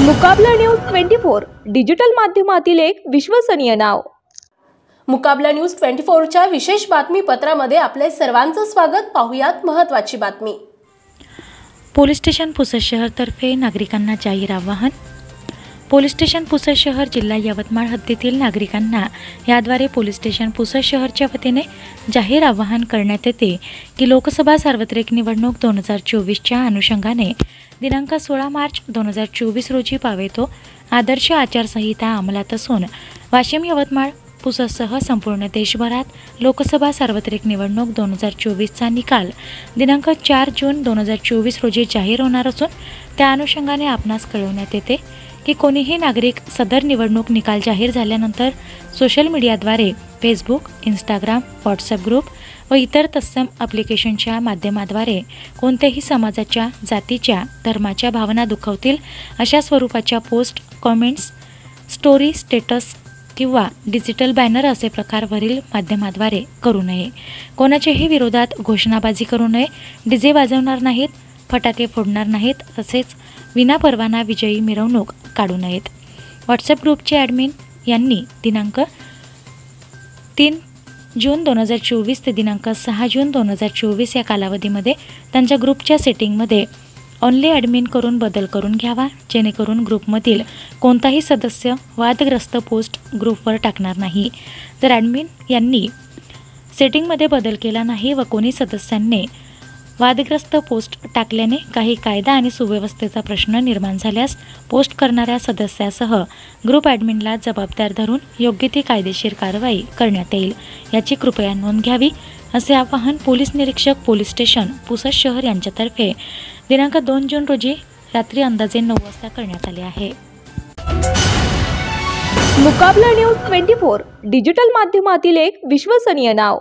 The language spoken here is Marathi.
मुकाबला न्यूज 24 डिजिटल माध्यमातील एक विश्वसनीय नाव। मुकाबला न्यूज 24च्या विशेष बातमीपत्रामध्ये आपले सर्वांचं स्वागत। पाहुयात महत्त्वाची बातमी। पोलीस स्टेशन पुसद शहर तर्फे नागरिकांना जाहीर आवाहन। पोलीस स्टेशन पुसद शहर जिल्हा यवतमाळ हद्दीतील नागरिकांना याद्वारे पोलीस स्टेशन पुसद शहरच्या वतीने जाहीर आवाहन करण्यात येते की लोकसभा सार्वत्रिक निवडणूक 2024च्या अनुषंगाने दिनांक 16 मार्च 2024 रोजी पावेतो आदर्श आचारसंहिता अंमलात असून वाशिम, यवतमाळ, पुसदसह संपूर्ण देशभरात लोकसभा सार्वत्रिक निवडणूक 2024चा निकाल दिनांक 4 जून 2024 रोजी जाहीर होणार असून त्या अनुषंगाने आपणास कळवण्यात येते की कोणीही नागरिक सदर निवडणूक निकाल जाहीर झाल्यानंतर सोशल मीडियाद्वारे फेसबुक, इंस्टाग्राम, व्हॉट्सअप ग्रुप व इतर तत्सम ॲप्लिकेशनच्या माध्यमाद्वारे कोणत्याही समाजाच्या, जातीच्या, धर्माच्या भावना दुखवतील अशा स्वरूपाच्या पोस्ट, कॉमेंट्स, स्टोरी, स्टेटस किंवा डिजिटल बॅनर असे प्रकार वरील माध्यमाद्वारे करू नये। कोणाच्याही विरोधात घोषणाबाजी करू नये, डीजे वाजवणार नाहीत, फटाके फोडणार नाहीत, तसेच विनापरवाना विजयी मिरवणूक काढू नयेत। व्हॉट्सअप ग्रुपचे ॲडमिन यांनी दिनांक 3 जून 2024 ते दिनांक 6 जून 2024 या कालावधीमध्ये त्यांच्या ग्रुपच्या सेटिंगमध्ये ऑनली ॲडमिन करून बदल करून घ्यावा, जेणेकरून ग्रुपमधील कोणताही सदस्य वादग्रस्त पोस्ट ग्रुपवर टाकणार नाही। जर ॲडमिन यांनी सेटिंगमध्ये बदल केला नाही व कोणी सदस्यांनी वादग्रस्त पोस्ट टाकल्याने काही कायदा आणि सुव्यवस्थेचा प्रश्न निर्माण झाल्यास पोस्ट करणाऱ्या सदस्यासह ग्रुप ॲडमिनला जबाबदार धरून योग्य ती कायदेशीर कारवाई करण्यात येईल, याची कृपया नोंद घ्यावी, असे आवाहन पोलीस निरीक्षक पोलीस स्टेशन पुसद शहर यांच्यातर्फे दिनांक 2 जून रोजी रात्री अंदाजे 9 वाजता करण्यात आले आहे। मुकाबला न्यूज 24 डिजिटल माध्यमातील एक विश्वसनीय नाव।